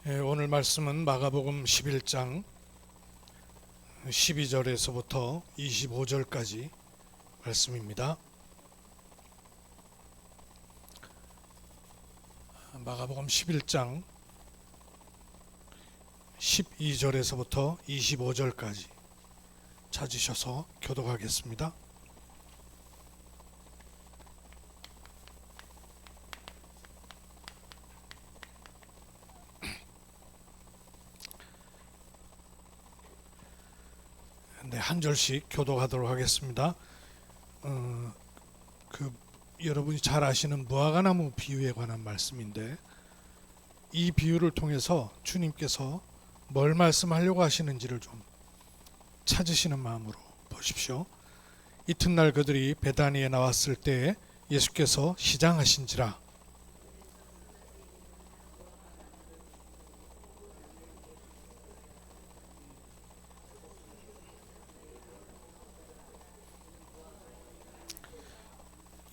오늘 말씀은 마가복음 11장 12절에서부터 25절까지 말씀입니다. 마가복음 11장 12절에서부터 25절까지 찾으셔서 교독하겠습니다. 네, 한 절씩 교독하도록 하겠습니다. 여러분이 잘 아시는 무화과나무 비유에 관한 말씀인데, 이 비유를 통해서 주님께서 뭘 말씀하려고 하시는지를 좀 찾으시는 마음으로 보십시오. 이튿날 그들이 베다니에 나왔을 때에 예수께서 시장하신지라.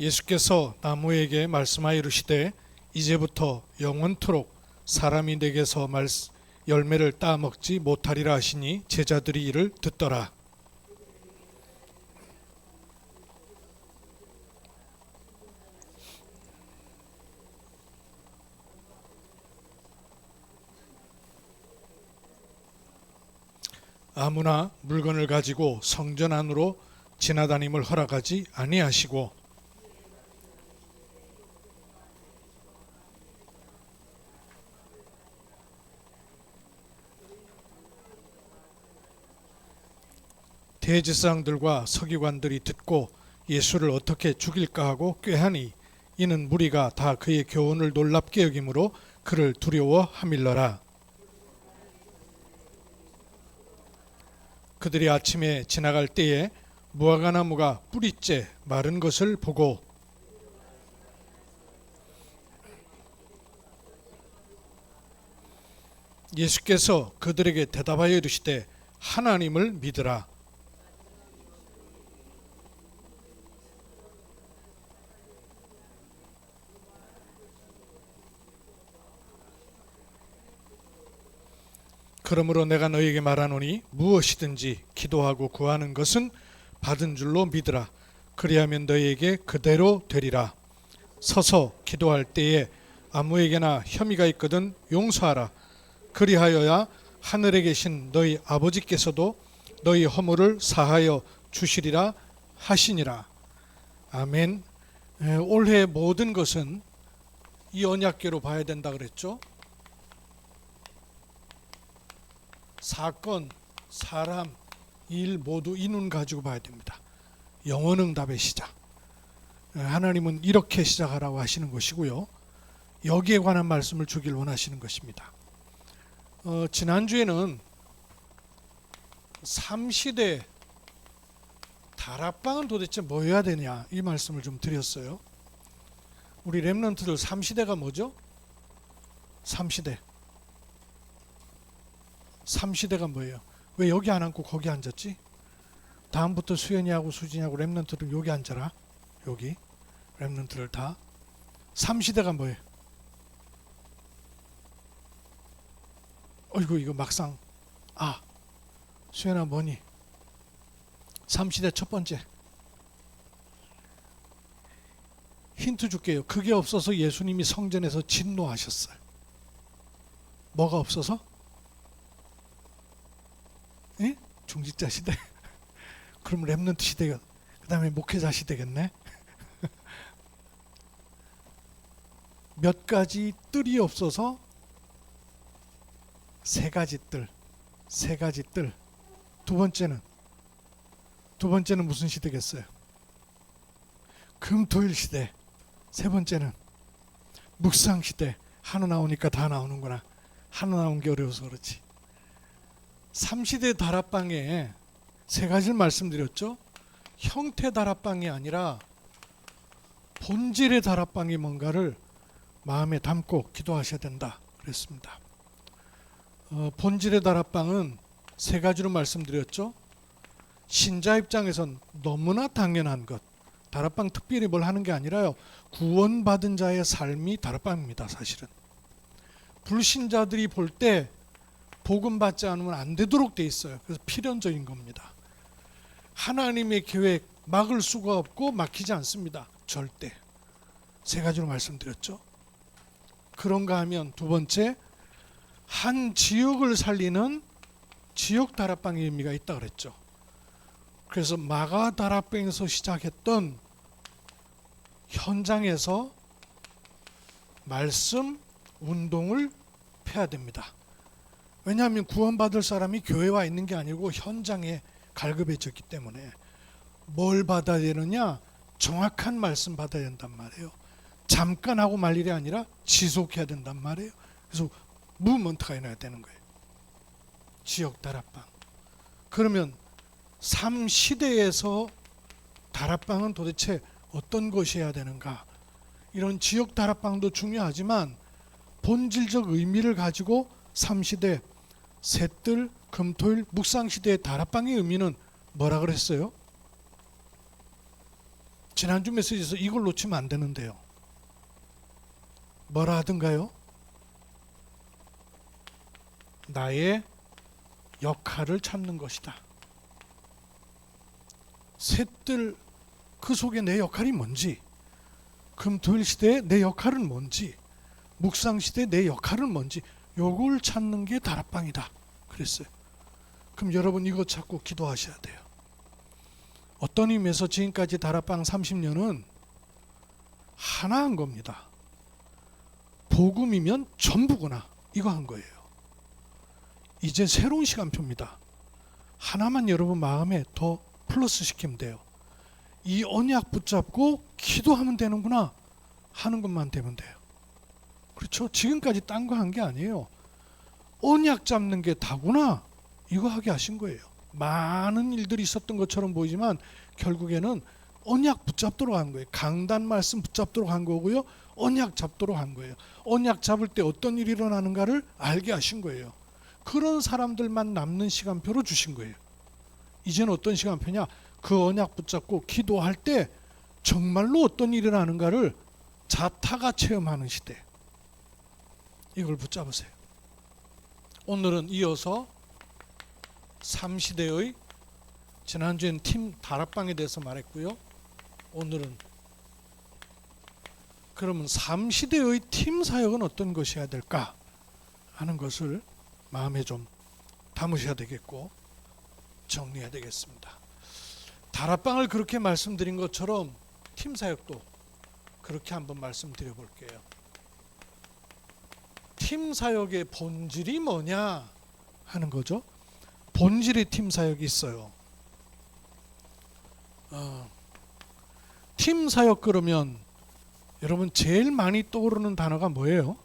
예수께서 나무에게 말씀하여 이르시되 이제부터 영원토록 사람이 내게서 열매를 따 먹지 못하리라 하시니 제자들이 이를 듣더라. 아무나 물건을 가지고 성전 안으로 지나다님을 허락하지 아니하시고 대제사장들과 서기관들이 듣고 예수를 어떻게 죽일까 하고 꾀하니 이는 무리가 다 그의 교훈을 놀랍게 여김으로 그를 두려워하밀러라. 그들이 아침에 지나갈 때에 무화과나무가 뿌리째 마른 것을 보고 예수께서 그들에게 대답하여 이르시되 하나님을 믿으라. 그러므로 내가 너희에게 말하노니 무엇이든지 기도하고 구하는 것은 받은 줄로 믿으라. 그리하면 너희에게 그대로 되리라. 서서 기도할 때에 아무에게나 혐의가 있거든 용서하라. 그리하여야 하늘에 계신 너희 아버지께서도 너희 허물을 사하여 주시리라 하시니라. 아멘. 올해 모든 것은 이 언약궤로 봐야 된다 그랬죠. 사건, 사람, 일 모두 이 눈 가지고 봐야 됩니다. 영원응답의 시작. 하나님은 이렇게 시작하라고 하시는 것이고요. 여기에 관한 말씀을 주길 원하시는 것입니다. 지난주에는 삼시대 다락방은 도대체 뭐 해야 되냐 이 말씀을 좀 드렸어요. 우리 렘넌트들 삼시대가 뭐죠? 삼시대가 뭐예요? 왜 여기 안 앉고 거기 앉았지? 다음부터 수연이하고 수진이하고 렘넌트들 여기 앉아라. 여기 렘넌트들 다. 삼시대가 뭐예요? 어이구 이거 막상 수연아 뭐니? 삼시대 첫 번째 힌트 줄게요. 그게 없어서 예수님이 성전에서 진노하셨어요. 뭐가 없어서? 예? 중직자 시대. 그럼 렘넌트 시대가 그 다음에 목회자 시대겠네. 몇 가지 뜰이 없어서 세 가지 뜰. 두 번째는 무슨 시대겠어요? 금토일 시대. 세 번째는 묵상 시대. 하나 나오니까 다 나오는구나. 하나 나온 게 어려워서 그렇지. 삼시대 다락방에 세 가지를 말씀드렸죠. 형태 다락방이 아니라 본질의 다락방이 뭔가를 마음에 담고 기도하셔야 된다 그랬습니다. 본질의 다락방은 세 가지로 말씀드렸죠. 신자 입장에선 너무나 당연한 것. 다락방 특별히 뭘 하는 게 아니라요. 구원받은 자의 삶이 다락방입니다. 사실은 불신자들이 볼 때 복음 받지 않으면 안 되도록 돼 있어요. 그래서 필연적인 겁니다. 하나님의 계획 막을 수가 없고 막히지 않습니다. 절대. 세 가지로 말씀드렸죠. 그런가 하면 두 번째, 한 지역을 살리는 지역 다락방의 의미가 있다 그랬죠. 그래서 마가 다락방에서 시작했던 현장에서 말씀 운동을 펴야 됩니다. 왜냐하면 구원받을 사람이 교회에 와 있는 게 아니고 현장에 갈급해졌기 때문에 뭘 받아야 되느냐? 정확한 말씀 받아야 된단 말이에요. 잠깐 하고 말 일이 아니라 지속해야 된단 말이에요. 그래서 무브먼트가 일어나야 되는 거예요. 지역 다락방. 그러면 삶 시대에서 다락방은 도대체 어떤 것이 해야 되는가? 이런 지역 다락방도 중요하지만 본질적 의미를 가지고 삶 시대, 셋들, 금토일, 묵상 시대의 다락방의 의미는 뭐라 그랬어요? 지난주 메시지에서 이걸 놓치면 안 되는데요. 뭐라 하던가요? 나의 역할을 찾는 것이다. 셋들 그 속에 내 역할이 뭔지, 금토일 시대에 내 역할은 뭔지, 묵상 시대에 내 역할은 뭔지 요걸 찾는 게 다락방이다 그랬어요. 그럼 여러분 이거 찾고 기도하셔야 돼요. 어떤 의미에서 지금까지 다락방 30년은 하나 한 겁니다. 복음이면 전부구나 이거 한 거예요. 이제 새로운 시간표입니다. 하나만 여러분 마음에 더 플러스 시키면 돼요. 이 언약 붙잡고 기도하면 되는구나 하는 것만 되면 돼요. 그렇죠? 지금까지 딴 거 한 게 아니에요. 언약 잡는 게 다구나 이거 하게 하신 거예요. 많은 일들이 있었던 것처럼 보이지만 결국에는 언약 붙잡도록 한 거예요. 강단 말씀 붙잡도록 한 거고요. 언약 잡도록 한 거예요. 언약 잡을 때 어떤 일이 일어나는가를 알게 하신 거예요. 그런 사람들만 남는 시간표로 주신 거예요. 이제는 어떤 시간표냐? 그 언약 붙잡고 기도할 때 정말로 어떤 일이 일어나는가를 자타가 체험하는 시대. 이걸 붙잡으세요. 오늘은 이어서 3시대의 지난주에는 팀 다락방에 대해서 말했고요. 오늘은 그러면 3시대의 팀 사역은 어떤 것이 해야 될까 하는 것을 마음에 좀 담으셔야 되겠고 정리해야 되겠습니다. 다락방을 그렇게 말씀드린 것처럼 팀 사역도 그렇게 한번 말씀드려 볼게요. 팀 사역의 본질이 뭐냐 하는 거죠. 본질의 팀 사역이 있어요. 팀 사역 그러면 여러분 제일 많이 떠오르는 단어가 뭐예요?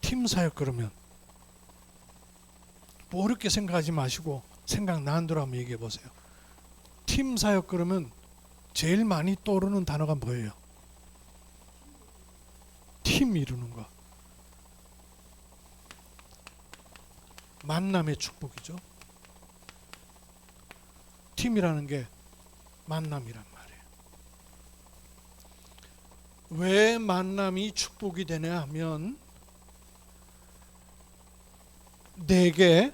팀 사역 그러면 뭐 어렵게 생각하지 마시고 생각나는 대로 한번 얘기해 보세요. 팀 사역 그러면 제일 많이 떠오르는 단어가 뭐예요? 팀 이루는 거. 만남의 축복이죠. 팀이라는 게 만남이란 말이에요. 왜 만남이 축복이 되냐 하면 내게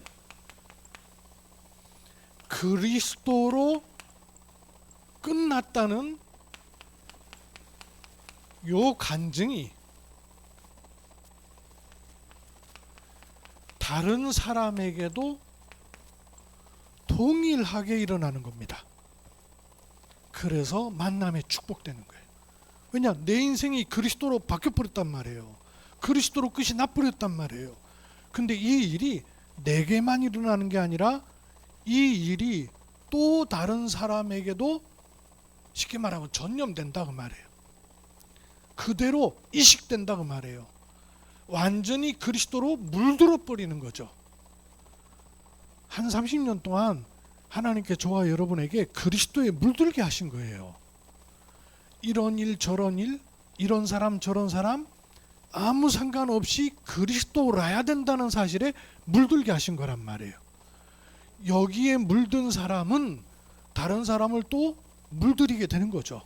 그리스도로 끝났다는 요 간증이 다른 사람에게도 동일하게 일어나는 겁니다. 그래서 만남에 축복되는 거예요. 왜냐? 내 인생이 그리스도로 바뀌어버렸단 말이에요. 그리스도로 끝이 나버렸단 말이에요. 근데 이 일이 내게만 일어나는 게 아니라 이 일이 또 다른 사람에게도 쉽게 말하면 전염된다 그 말이에요. 그대로 이식된다 그 말이에요. 완전히 그리스도로 물들어 버리는 거죠. 한 30년 동안 하나님께 저와 여러분에게 그리스도에 물들게 하신 거예요. 이런 일 저런 일, 이런 사람 저런 사람 아무 상관없이 그리스도라야 된다는 사실에 물들게 하신 거란 말이에요. 여기에 물든 사람은 다른 사람을 또 물들이게 되는 거죠.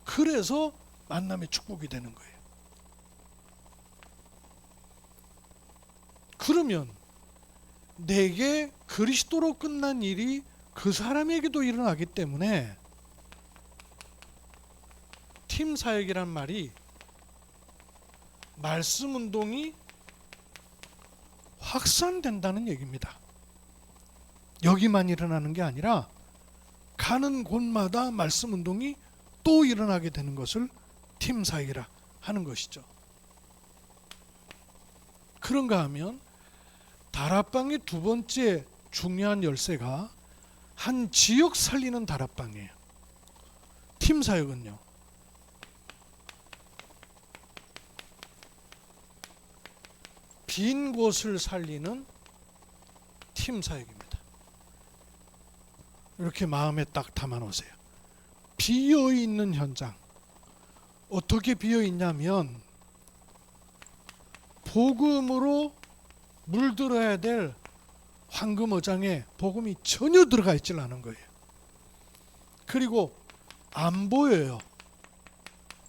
그래서 만남의 축복이 되는 거예요. 그러면 내게 그리스도로 끝난 일이 그 사람에게도 일어나기 때문에 팀 사역이란 말이 말씀 운동이 확산된다는 얘기입니다. 여기만 일어나는 게 아니라 가는 곳마다 말씀 운동이 또 일어나게 되는 것을 팀 사역이라 하는 것이죠. 그런가 하면 다락방의 두 번째 중요한 열쇠가 한 지역 살리는 다락방이에요. 팀 사역은요, 빈 곳을 살리는 팀 사역입니다. 이렇게 마음에 딱 담아 놓으세요. 비어 있는 현장. 어떻게 비어 있냐면 복음으로 물들어야 될 황금 어장에 복음이 전혀 들어가 있질 않은 거예요. 그리고 안 보여요.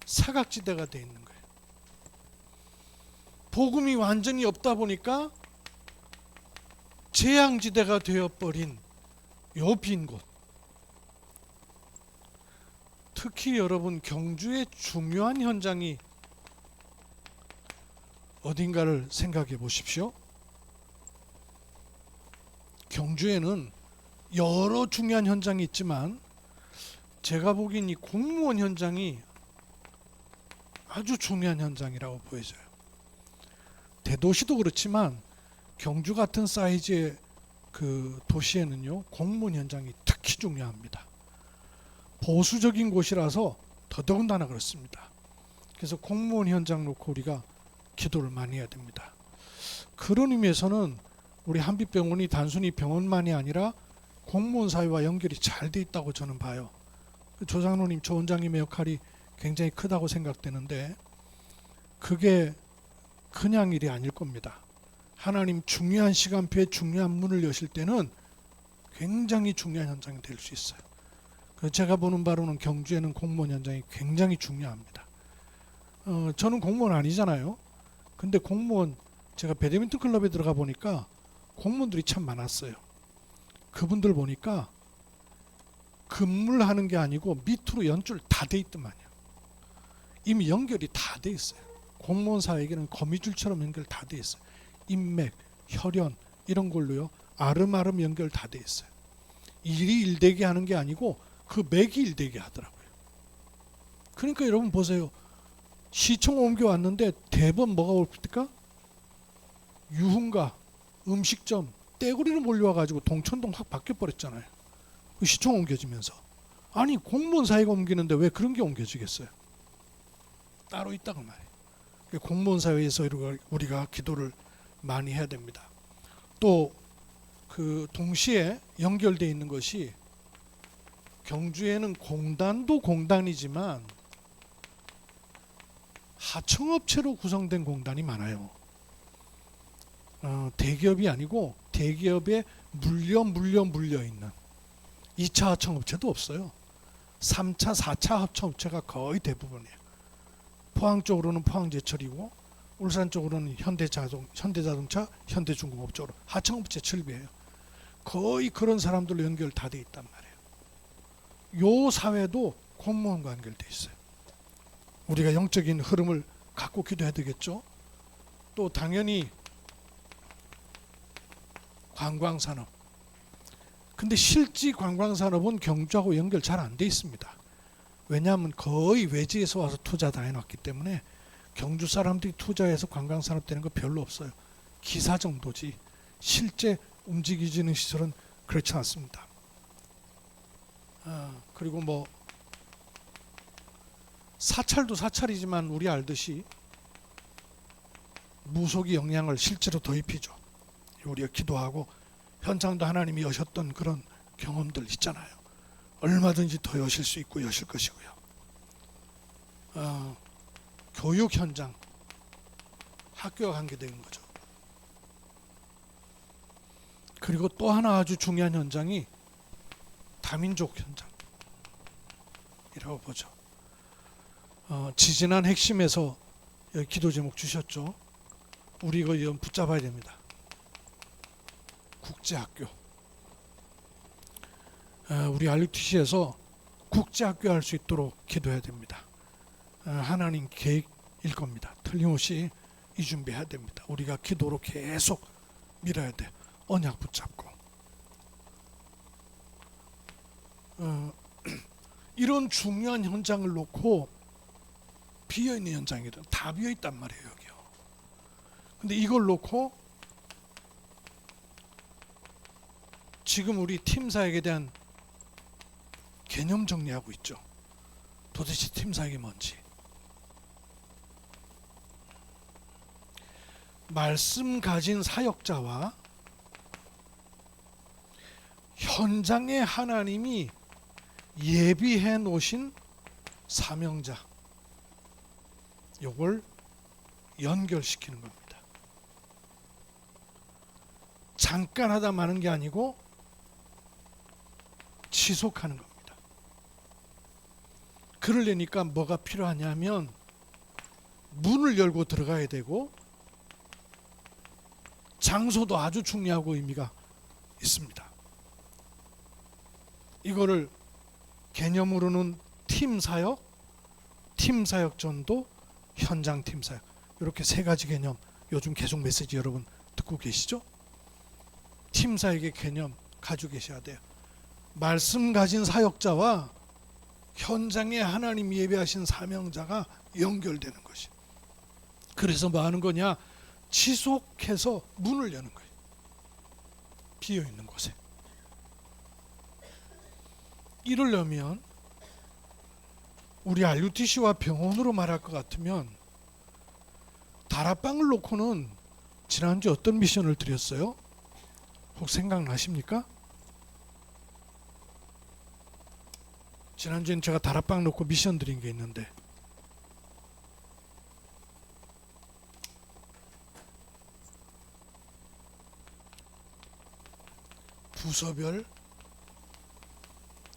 사각지대가 돼 있는 거예요. 복음이 완전히 없다 보니까 재앙지대가 되어버린 요 빈 곳. 특히 여러분 경주의 중요한 현장이 어딘가를 생각해 보십시오. 경주에는 여러 중요한 현장이 있지만 제가 보기엔 이 공무원 현장이 아주 중요한 현장이라고 보여져요. 대도시도 그렇지만 경주 같은 사이즈의 그 도시에는요, 공무원 현장이 특히 중요합니다. 보수적인 곳이라서 더더군다나 그렇습니다. 그래서 공무원 현장 놓고 우리가 기도를 많이 해야 됩니다. 그런 의미에서는 우리 한빛병원이 단순히 병원만이 아니라 공무원 사회와 연결이 잘 돼 있다고 저는 봐요. 조장로님, 조 원장님의 역할이 굉장히 크다고 생각되는데 그게 그냥 일이 아닐 겁니다. 하나님 중요한 시간표에 중요한 문을 여실 때는 굉장히 중요한 현장이 될 수 있어요. 제가 보는 바로는 경주에는 공무원 현장이 굉장히 중요합니다. 저는 공무원 아니잖아요. 근데 공무원, 제가 배드민턴 클럽에 들어가 보니까 공무원들이 참 많았어요. 그분들 보니까 근무하는 게 아니고 밑으로 연줄 다 돼 있더만요. 이미 연결이 다 돼 있어요. 공무원 사회에게는 거미줄처럼 연결 다 돼 있어요. 인맥, 혈연 이런 걸로요, 아름아름 연결 다 돼 있어요. 일이 일되게 하는 게 아니고 그 맥이 일되게 하더라고요. 그러니까 여러분 보세요. 시청 옮겨왔는데 대번 뭐가 옵니까? 유흥가, 음식점, 떼구리로 몰려와가지고 동천동 확 바뀌어버렸잖아요. 그 시청 옮겨지면서. 아니 공무원 사회가 옮기는데 왜 그런 게 옮겨지겠어요? 따로 있다고 말이에요. 공무원 사회에서 우리가 기도를 많이 해야 됩니다. 또 그 동시에 연결되어 있는 것이 경주에는 공단도 공단이지만 하청업체로 구성된 공단이 많아요. 대기업이 아니고 대기업에 물려 있는 2차 하청업체도 없어요. 3차, 4차 하청업체가 거의 대부분이에요. 포항 쪽으로는 포항제철이고 울산 쪽으로는 현대자동차, 현대중공업 쪽으로 하청업체 철비예요. 거의 그런 사람들로 연결 다 돼 있단 말이에요. 요 사회도 공무원과 연결돼 있어요. 우리가 영적인 흐름을 갖고 기도해야 되겠죠. 또 당연히 관광산업. 근데 실제 관광산업은 경주하고 연결 잘 안 돼 있습니다. 왜냐하면 거의 외지에서 와서 투자 다 해놨기 때문에 경주 사람들이 투자해서 관광산업 되는 거 별로 없어요. 기사 정도지 실제 움직이지는 시설은 그렇지 않습니다. 그리고 뭐 사찰도 사찰이지만 우리 알듯이 무속이 영향을 실제로 더 입히죠. 우리가 기도하고 현장도 하나님이 여셨던 그런 경험들 있잖아요. 얼마든지 더 여실 수 있고 여실 것이고요. 교육 현장, 학교와 관계된 거죠. 그리고 또 하나 아주 중요한 현장이 다민족 현장이라고 보죠. 지지난 핵심에서 여기 기도 제목 주셨죠. 우리 이거 붙잡아야 됩니다. 국제학교. 우리 RUTC에서 국제학교 할 수 있도록 기도해야 됩니다. 하나님 계획일 겁니다. 틀림없이 이 준비해야 됩니다. 우리가 기도로 계속 밀어야 돼. 언약 붙잡고. 이런 중요한 현장을 놓고 비어있는 현장이든 다 비어있단 말이에요. 여기요. 근데 이걸 놓고 지금 우리 팀 사역에 대한 개념 정리하고 있죠. 도대체 팀 사역이 뭔지. 말씀 가진 사역자와 현장에 하나님이 예비해 놓으신 사명자, 요걸 연결시키는 겁니다. 잠깐 하다 마는 게 아니고 지속하는 겁니다. 그러려니까 뭐가 필요하냐면 문을 열고 들어가야 되고 장소도 아주 중요하고 의미가 있습니다. 이거를 개념으로는 팀 사역, 팀 사역 전도, 현장 팀 사역, 이렇게 세 가지 개념. 요즘 계속 메시지 여러분 듣고 계시죠? 팀 사역의 개념 가지고 계셔야 돼요. 말씀 가진 사역자와 현장에 하나님 예배하신 사명자가 연결되는 것이. 그래서 뭐 하는 거냐? 지속해서 문을 여는 거예요. 비어있는 곳에. 이러려면 우리 RUTC와 병원으로 말할 것 같으면 다락방을 놓고는 지난주 어떤 미션을 드렸어요? 혹 생각나십니까? 지난주엔 제가 다락방 놓고 미션 드린 게 있는데 부서별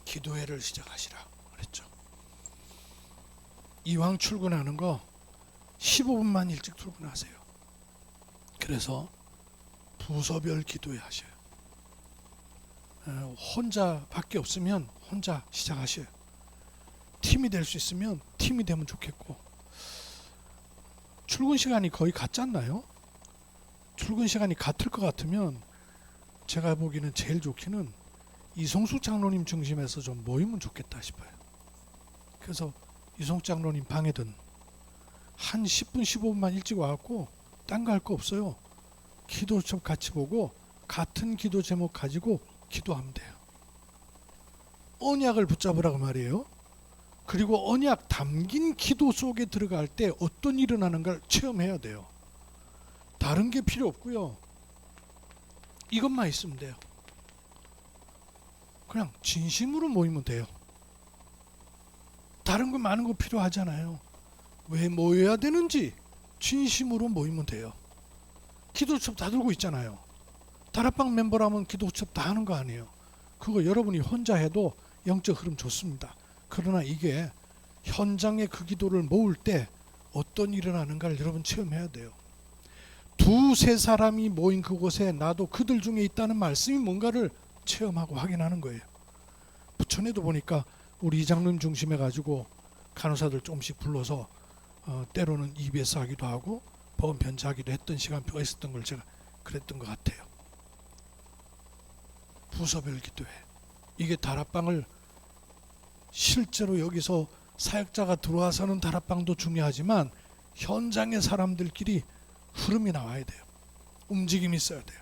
기도회를 시작하시라 그랬죠. 이왕 출근하는 거 15분만 일찍 출근하세요. 그래서 부서별 기도회 하셔요. 혼자밖에 없으면 혼자 시작하셔요. 팀이 될 수 있으면 팀이 되면 좋겠고. 출근 시간이 거의 같지 않나요? 출근 시간이 같을 것 같으면 제가 보기에는 제일 좋기는 이송숙 장로님 중심에서 좀 모이면 좋겠다 싶어요. 그래서 이송숙 장로님 방에든 한 10분 15분만 일찍 와갖고 딴 거 할 거 없어요. 기도 좀 같이 보고 같은 기도 제목 가지고 기도하면 돼요. 언약을 붙잡으라고 말이에요. 그리고 언약 담긴 기도 속에 들어갈 때 어떤 일이 일어나는가를 체험해야 돼요. 다른 게 필요 없고요. 이것만 있으면 돼요. 그냥 진심으로 모이면 돼요. 다른 거 많은 거 필요하잖아요. 왜 모여야 되는지 진심으로 모이면 돼요. 기도 수업 다 들고 있잖아요. 다락방 멤버라면 기도 수업 다 하는 거 아니에요. 그거 여러분이 혼자 해도 영적 흐름 좋습니다. 그러나 이게 현장에 그 기도를 모을 때 어떤 일이 일어나는가를 여러분 체험해야 돼요. 두세 사람이 모인 그곳에 나도 그들 중에 있다는 말씀이 뭔가를 체험하고 확인하는 거예요. 부천에도 보니까 우리 이장님 중심해 가지고 간호사들 조금씩 불러서 때로는 EBS 하기도 하고 보험 변제하기도 했던 시간표가 있었던 걸 제가 그랬던 것 같아요. 부서별 기도회. 이게 다락방을 실제로 여기서 사역자가 들어와서는 다락방도 중요하지만 현장의 사람들끼리 흐름이 나와야 돼요. 움직임이 있어야 돼요.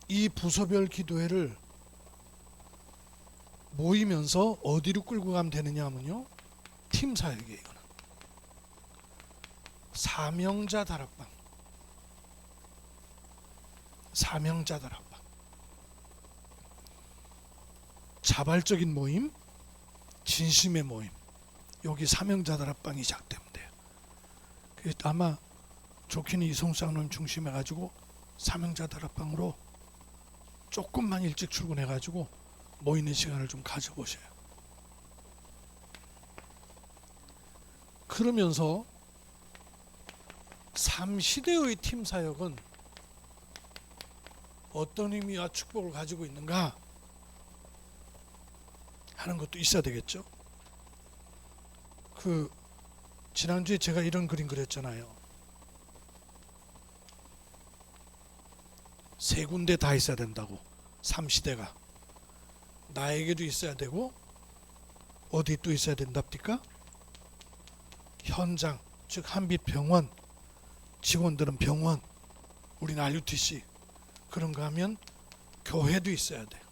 이 부서별 기도회를 모이면서 어디로 끌고 가면 되느냐 하면요, 팀 사역이에요. 이거는 사명자 다락방. 사명자 다락방. 자발적인 모임, 진심의 모임. 여기 사명자 다락방이 시작되면 돼요. 아마 좋기는 이송쌍론 중심해가지고 사명자 다락방으로 조금만 일찍 출근해가지고 모이는 시간을 좀 가져보셔요. 그러면서 3시대의 팀 사역은 어떤 의미와 축복을 가지고 있는가 하는 것도 있어야 되겠죠. 지난주에 제가 이런 그림 그렸잖아요. 세 군데 다 있어야 된다고. 삼시대가 나에게도 있어야 되고 어디 또 있어야 된답니까? 현장, 즉 한빛병원 직원들은 병원, 우리는 RUTC. 그런가 하면 교회도 있어야 돼요.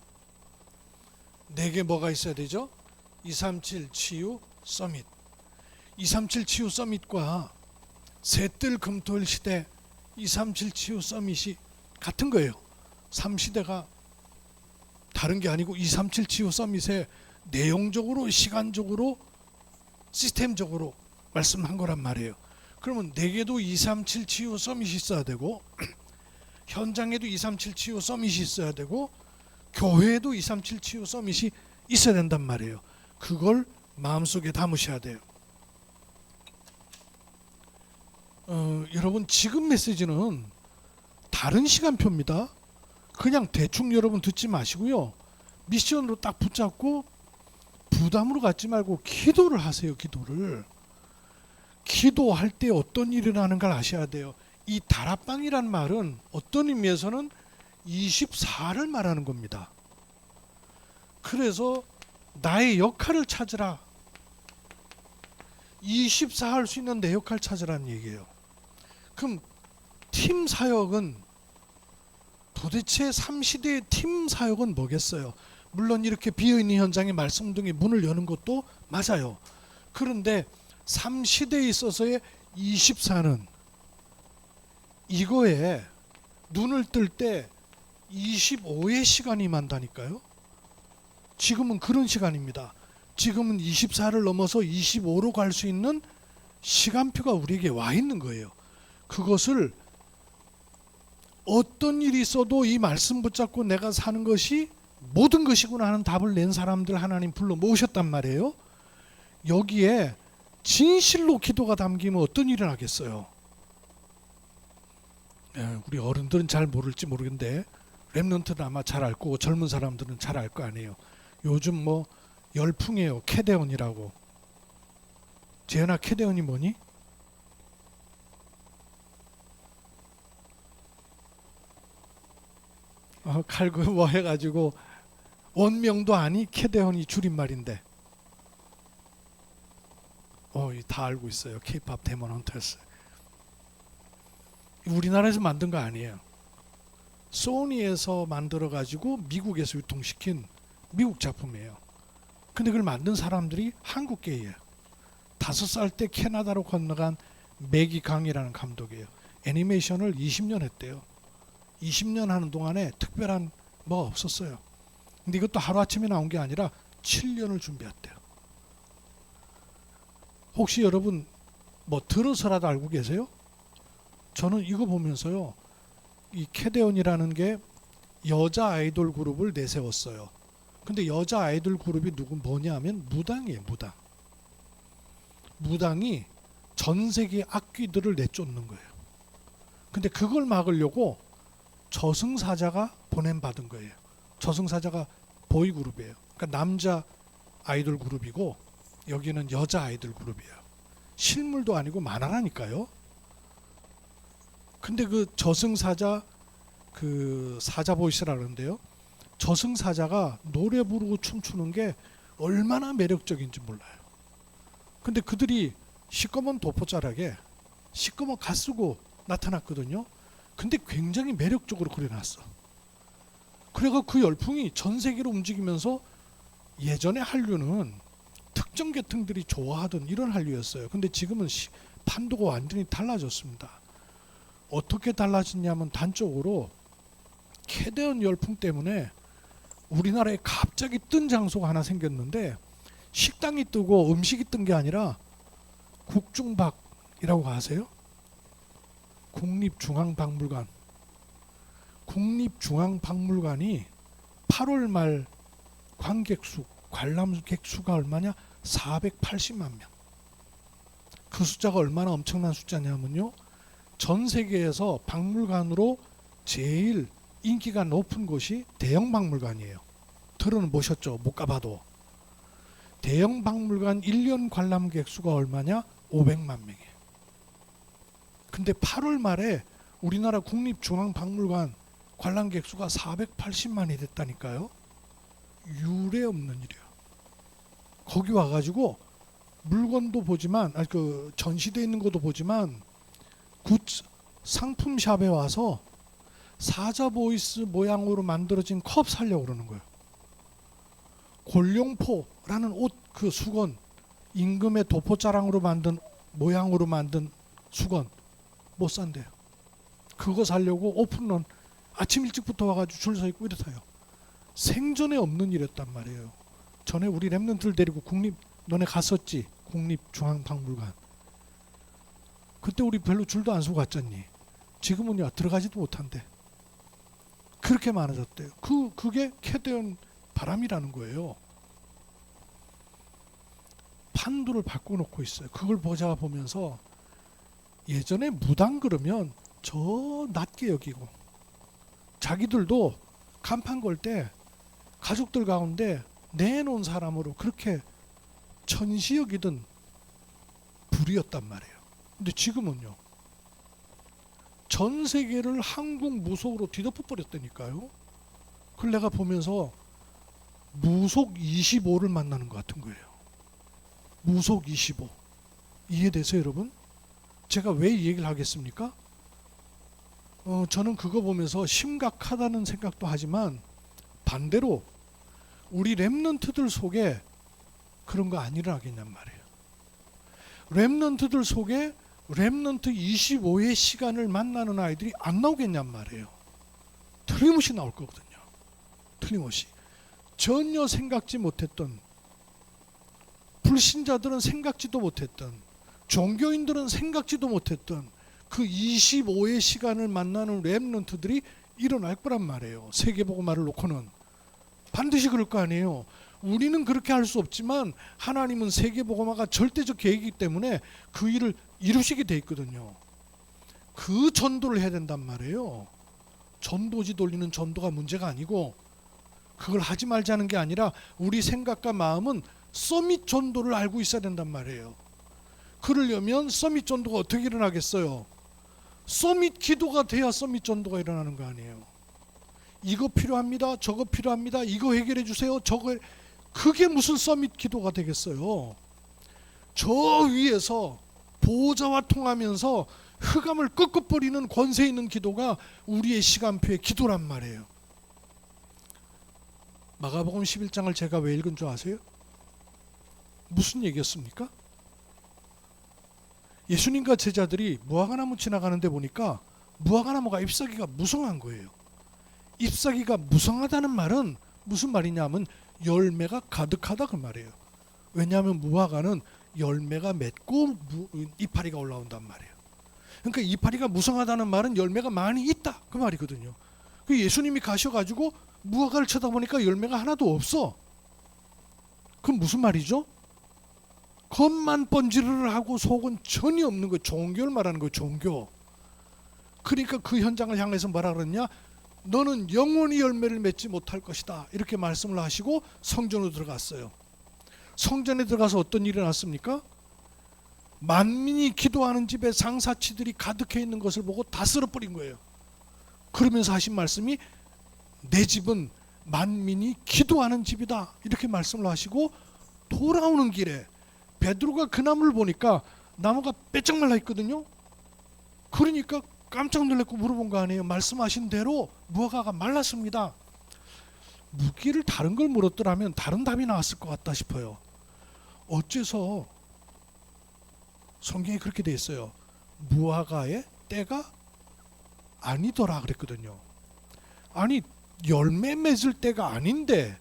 내게 뭐가 있어야 되죠? 237 치유 서밋. 237 치유 서밋과 새뜰 금토일 시대 237 치유 서밋이 같은 거예요. 3시대가 다른 게 아니고 237 치유 서밋에 내용적으로, 시간적으로, 시스템적으로 말씀한 거란 말이에요. 그러면 내게도 237 치유 서밋이 있어야 되고 현장에도 237 치유 서밋이 있어야 되고 교회에도 237 치유 서밋이 있어야 된단 말이에요. 그걸 마음속에 담으셔야 돼요. 여러분 지금 메시지는 다른 시간표입니다. 그냥 대충 여러분 듣지 마시고요. 미션으로 딱 붙잡고 부담으로 갖지 말고 기도를 하세요. 기도할 때 어떤 일이 일어나는 걸 아셔야 돼요. 이 다락방이란 말은 어떤 의미에서는 24를 말하는 겁니다. 그래서 나의 역할을 찾으라. 24 할 수 있는 내 역할 찾으라는 얘기예요. 그럼 팀 사역은 도대체 3시대의 팀 사역은 뭐겠어요? 물론 이렇게 비어있는 현장에 말씀 등의 문을 여는 것도 맞아요. 그런데 3시대에 있어서의 24는 이거에 눈을 뜰 때 25의 시간이 만다니까요. 지금은 그런 시간입니다. 지금은 24를 넘어서 25로 갈 수 있는 시간표가 우리에게 와 있는 거예요. 그것을 어떤 일이 있어도 이 말씀 붙잡고 내가 사는 것이 모든 것이구나 하는 답을 낸 사람들 하나님 불러 모으셨단 말이에요. 여기에 진실로 기도가 담기면 어떤 일이 나겠어요? 우리 어른들은 잘 모를지 모르겠는데 랩런트는 아마 잘 알 거고 젊은 사람들은 잘 알 거 아니에요. 요즘 뭐 열풍이에요. 캐대언이라고. 재현아, 캐대언이 뭐니? 칼그 뭐 해가지고 원명도 아니 캐대언이 줄임말인데 다 알고 있어요. K-pop 데몬 헌터스. 우리나라에서 만든 거 아니에요. 소니에서 만들어 가지고 미국에서 유통시킨 미국 작품이에요. 근데 그걸 만든 사람들이 한국계예요. 5살 때 캐나다로 건너간 매기 강이라는 감독이에요. 애니메이션을 20년 했대요. 20년 하는 동안에 특별한 뭐가 없었어요. 근데 이것도 하루아침에 나온 게 아니라 7년을 준비했대요. 혹시 여러분 뭐 들어서라도 알고 계세요? 저는 이거 보면서요, 이 캐대언이라는 게 여자 아이돌 그룹을 내세웠어요. 근데 여자 아이돌 그룹이 뭐냐면 무당이에요. 무당이 전 세계 악귀들을 내쫓는 거예요. 근데 그걸 막으려고 저승사자가 보냄받은 거예요. 저승사자가 보이그룹이에요. 그러니까 남자 아이돌 그룹이고 여기는 여자 아이돌 그룹이에요. 실물도 아니고 만화라니까요. 근데 그 저승사자, 그 사자 보이스라 그러는데요, 저승사자가 노래 부르고 춤추는 게 얼마나 매력적인지 몰라요. 근데 그들이 시꺼먼 도포자락에 시꺼먼 갓 쓰고 나타났거든요. 근데 굉장히 매력적으로 그려놨어. 그래가 그 열풍이 전 세계로 움직이면서 예전에 한류는 특정 계층들이 좋아하던 이런 한류였어요. 근데 지금은 판도가 완전히 달라졌습니다. 어떻게 달라졌냐면 단적으로 캐대언 열풍 때문에 우리나라에 갑자기 뜬 장소가 하나 생겼는데, 식당이 뜨고 음식이 뜬 게 아니라 국중박이라고 아세요? 국립중앙박물관. 국립중앙박물관이 8월 말 관람객 수가 얼마냐? 480만 명. 그 숫자가 얼마나 엄청난 숫자냐면요, 전 세계에서 박물관으로 제일 인기가 높은 곳이 대형 박물관이에요. 들어는 보셨죠? 못 가봐도. 대형 박물관 1년 관람객 수가 얼마냐? 500만 명이에요. 근데 8월 말에 우리나라 국립중앙박물관 관람객 수가 480만이 됐다니까요. 유례 없는 일이에요. 거기 와가지고 물건도 보지만, 그 전시돼 있는 것도 보지만, 상품샵에 와서 사자 보이스 모양으로 만들어진 컵 사려고 그러는 거예요. 골룡포라는 옷 그 수건, 임금의 도포자랑으로 만든 모양으로 만든 수건 못 산대요. 그거 사려고 오픈런 아침 일찍부터 와가지고 줄 서 있고 이렇다요. 생전에 없는 일이었단 말이에요. 전에 우리 랩런트를 데리고 너네 갔었지? 국립중앙박물관. 그때 우리 별로 줄도 안 서고 갔잖니. 지금은요 들어가지도 못한대. 그렇게 많아졌대요. 그게 캐대언 바람이라는 거예요. 판도를 바꿔놓고 있어요. 그걸 보면서 예전에 무당 그러면 저 낮게 여기고, 자기들도 간판 걸 때 가족들 가운데 내놓은 사람으로 그렇게 천시 여기던 불이었단 말이에요. 근데 지금은요 전 세계를 한국 무속으로 뒤덮어 버렸다니까요. 그걸 내가 보면서 무속 25를 만나는 것 같은 거예요. 무속 25 이해되세요 여러분? 제가 왜 이 얘기를 하겠습니까? 저는 그거 보면서 심각하다는 생각도 하지만 반대로 우리 랩런트들 속에 그런 거 안 일어나겠냔 말이에요. 랩런트들 속에 랩런트 25의 시간을 만나는 아이들이 안 나오겠냔 말이에요. 틀림없이 나올 거거든요. 틀림없이. 전혀 생각지 못했던, 불신자들은 생각지도 못했던, 종교인들은 생각지도 못했던 그 25의 시간을 만나는 랩런트들이 일어날 거란 말이에요. 세계복음화를 놓고는 반드시 그럴 거 아니에요. 우리는 그렇게 할 수 없지만 하나님은 세계복음화가 절대적 계획이기 때문에 그 일을 이루시게 돼 있거든요. 그 전도를 해야 된단 말이에요. 전도지 돌리는 전도가 문제가 아니고, 그걸 하지 말자는 게 아니라 우리 생각과 마음은 서밋 전도를 알고 있어야 된단 말이에요. 그러려면 서밋 전도가 어떻게 일어나겠어요? 서밋 기도가 돼야 서밋 전도가 일어나는 거 아니에요. 이거 필요합니다. 저거 필요합니다. 이거 해결해 주세요. 저거, 그게 무슨 서밋 기도가 되겠어요? 저 위에서 보호자와 통하면서 흑암을 꺾어버리는 권세 있는 기도가 우리의 시간표의 기도란 말이에요. 마가복음 11장을 제가 왜 읽은 줄 아세요? 무슨 얘기였습니까? 예수님과 제자들이 무화과나무 지나가는데 보니까 무화과나무가 잎사귀가 무성한 거예요. 잎사귀가 무성하다는 말은 무슨 말이냐면 열매가 가득하다 그 말이에요. 왜냐하면 무화과는 열매가 맺고 이파리가 올라온단 말이에요. 그러니까 이파리가 무성하다는 말은 열매가 많이 있다 그 말이거든요. 그 예수님이 가셔가지고 무화과를 쳐다보니까 열매가 하나도 없어. 그럼 무슨 말이죠? 겉만 번지르르 하고 속은 전혀 없는 거예요. 종교를 말하는 거예요. 종교. 그러니까 그 현장을 향해서 뭐라 그러냐? 너는 영원히 열매를 맺지 못할 것이다. 이렇게 말씀을 하시고 성전으로 들어갔어요. 성전에 들어가서 어떤 일이 났습니까? 만민이 기도하는 집에 장사치들이 가득해 있는 것을 보고 다 쓸어버린 거예요. 그러면서 하신 말씀이 내 집은 만민이 기도하는 집이다. 이렇게 말씀을 하시고 돌아오는 길에 베드로가 그 나무를 보니까 나무가 빼짝 말라 있거든요. 그러니까 깜짝 놀랐고 물어본 거 아니에요. 말씀하신 대로 무화과가 말랐습니다. 묻기를 다른 걸 물었더라면 다른 답이 나왔을 것 같다 싶어요. 어째서 성경이 그렇게 돼 있어요. 무화과의 때가 아니더라 그랬거든요. 아니 열매 맺을 때가 아닌데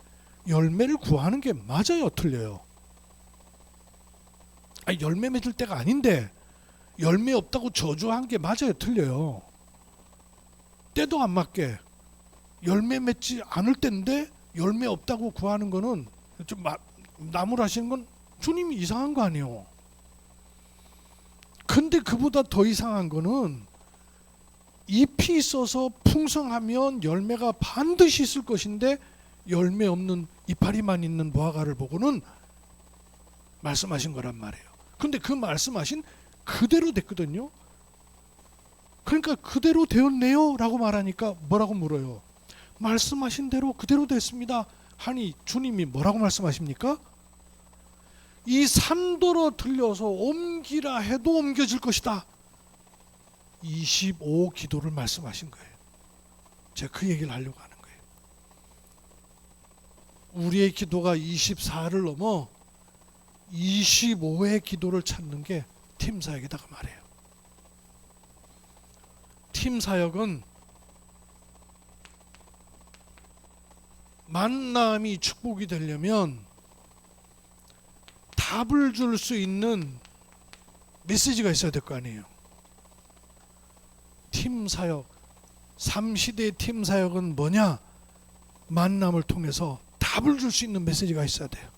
열매를 구하는 게 맞아요, 틀려요? 아니 열매 맺을 때가 아닌데 열매 없다고 저주한 게 맞아요, 틀려요? 때도 안 맞게 열매 맺지 않을 때인데 열매 없다고 구하는 거는 좀 나무라시는 건 주님이 이상한 거 아니에요. 근데 그보다 더 이상한 거는 잎이 있어서 풍성하면 열매가 반드시 있을 것인데 열매 없는 이파리만 있는 무화과를 보고는 말씀하신 거란 말이에요. 근데 그 말씀하신 그대로 됐거든요. 그러니까 그대로 되었네요 라고 말하니까 뭐라고 물어요? 말씀하신 대로 그대로 됐습니다 하니 주님이 뭐라고 말씀하십니까? 이 산도로 들려서 옮기라 해도 옮겨질 것이다. 25 기도를 말씀하신 거예요. 제가 그 얘기를 하려고 하는 거예요. 우리의 기도가 24를 넘어 25의 기도를 찾는 게 팀사역이다 그 말이에요. 팀사역은 만남이 축복이 되려면 답을 줄 수 있는 메시지가 있어야 될 거 아니에요. 팀사역, 3시대 팀사역은 뭐냐? 만남을 통해서 답을 줄 수 있는 메시지가 있어야 돼요.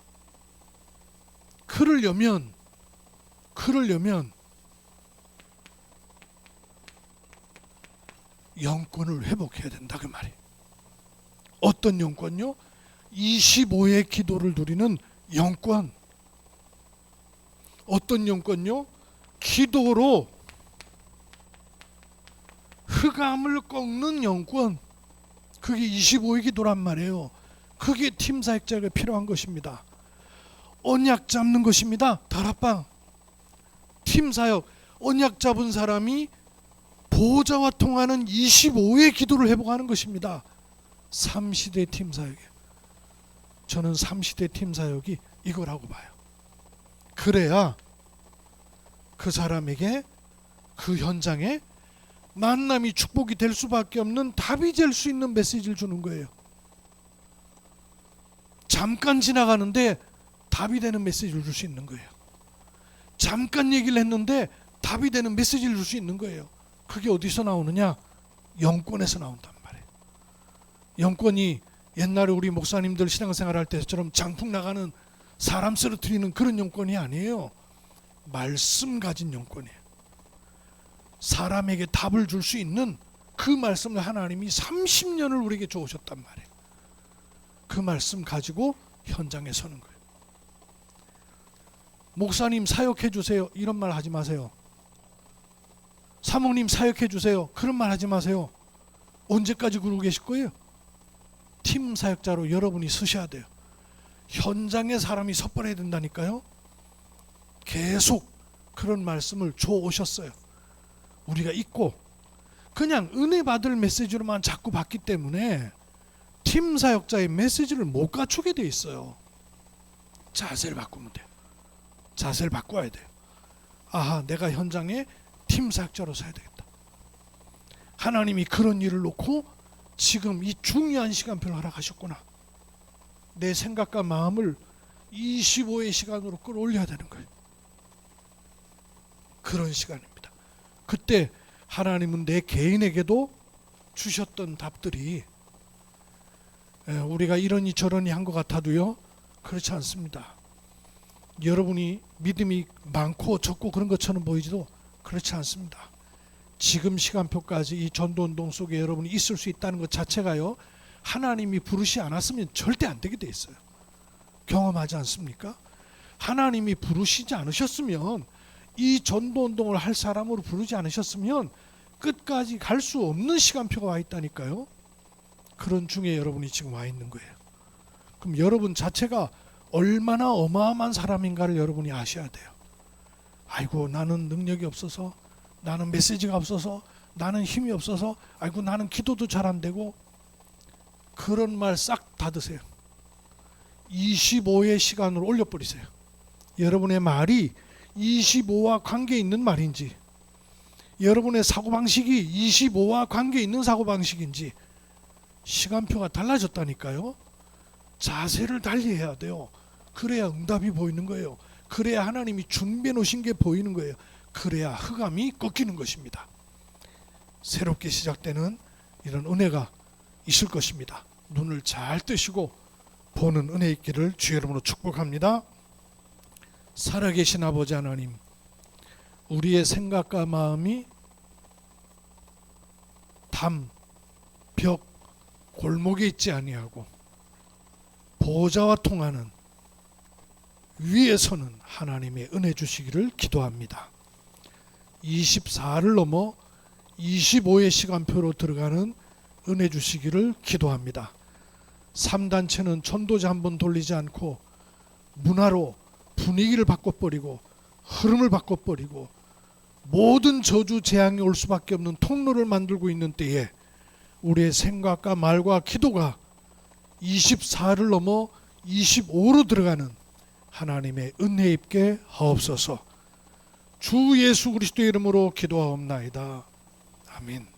그러려면 영권을 회복해야 된다 그 말이에요. 어떤 영권요? 25의 기도를 누리는 영권. 어떤 영권요? 기도로 흑암을 꺾는 영권. 그게 25의 기도란 말이에요. 그게 팀사역자에게 필요한 것입니다. 언약 잡는 것입니다. 다락방 팀사역, 언약 잡은 사람이 보호자와 통하는 25의 기도를 회복하는 것입니다. 3시대 팀사역에 저는 3시대 팀사역이 이거라고 봐요. 그래야 그 사람에게 그 현장에 만남이 축복이 될 수밖에 없는 답이 될 수 있는 메시지를 주는 거예요. 잠깐 지나가는데 답이 되는 메시지를 줄 수 있는 거예요. 잠깐 얘기를 했는데 답이 되는 메시지를 줄 수 있는 거예요. 그게 어디서 나오느냐? 영권에서 나온단 말이에요. 영권이 옛날에 우리 목사님들 신앙생활 할 때처럼 장풍 나가는 사람 쓰러뜨리는 그런 영권이 아니에요. 말씀 가진 영권이에요. 사람에게 답을 줄 수 있는 그 말씀을 하나님이 30년을 우리에게 주오셨단 말이에요. 그 말씀 가지고 현장에 서는 거예요. 목사님 사역해 주세요 이런 말 하지 마세요. 사모님 사역해 주세요 그런 말 하지 마세요. 언제까지 그러고 계실 거예요? 팀 사역자로 여러분이 서셔야 돼요. 현장에 사람이 섭벌해야 된다니까요. 계속 그런 말씀을 줘 오셨어요. 우리가 잊고 그냥 은혜 받을 메시지로만 자꾸 받기 때문에 팀 사역자의 메시지를 못 갖추게 돼 있어요. 자세를 바꾸면 돼요. 자세를 바꿔야 돼요. 아하, 내가 현장에 팀 사역자로 서야 되겠다. 하나님이 그런 일을 놓고 지금 이 중요한 시간표를 허락하셨구나. 내 생각과 마음을 25의 시간으로 끌어올려야 되는 거예요. 그런 시간입니다. 그때 하나님은 내 개인에게도 주셨던 답들이 우리가 이러니 저러니 한 것 같아도요, 그렇지 않습니다. 여러분이 믿음이 많고 적고 그런 것처럼 보이지도 그렇지 않습니다. 지금 시간표까지 이 전도운동 속에 여러분이 있을 수 있다는 것 자체가요, 하나님이 부르시 않았으면 절대 안 되게 돼 있어요. 경험하지 않습니까? 하나님이 부르시지 않으셨으면, 이 전도운동을 할 사람으로 부르지 않으셨으면 끝까지 갈 수 없는 시간표가 와 있다니까요. 그런 중에 여러분이 지금 와 있는 거예요. 그럼 여러분 자체가 얼마나 어마어마한 사람인가를 여러분이 아셔야 돼요. 아이고, 나는 능력이 없어서, 나는 메시지가 없어서, 나는 힘이 없어서, 아이고, 나는 기도도 잘 안 되고, 그런 말 싹 닫으세요. 25의 시간으로 올려버리세요. 여러분의 말이 25와 관계 있는 말인지, 여러분의 사고방식이 25와 관계 있는 사고방식인지 시간표가 달라졌다니까요. 자세를 달리해야 돼요. 그래야 응답이 보이는 거예요. 그래야 하나님이 준비해 놓으신 게 보이는 거예요. 그래야 흑암이 꺾이는 것입니다. 새롭게 시작되는 이런 은혜가 있을 것입니다. 눈을 잘 뜨시고 보는 은혜 있기를 주의 이름으로 축복합니다. 살아계신 아버지 하나님, 우리의 생각과 마음이 담, 벽, 골목에 있지 아니하고 보좌와 통하는 위에서는 하나님의 은혜 주시기를 기도합니다. 24를 넘어 25의 시간표로 들어가는 은혜 주시기를 기도합니다. 3단체는 전도자 한 번 돌리지 않고 문화로 분위기를 바꿔버리고 흐름을 바꿔버리고 모든 저주 재앙이 올 수밖에 없는 통로를 만들고 있는 때에 우리의 생각과 말과 기도가 24를 넘어 25로 들어가는 하나님의 은혜 입게 하옵소서. 주 예수 그리스도의 이름으로 기도하옵나이다. 아멘.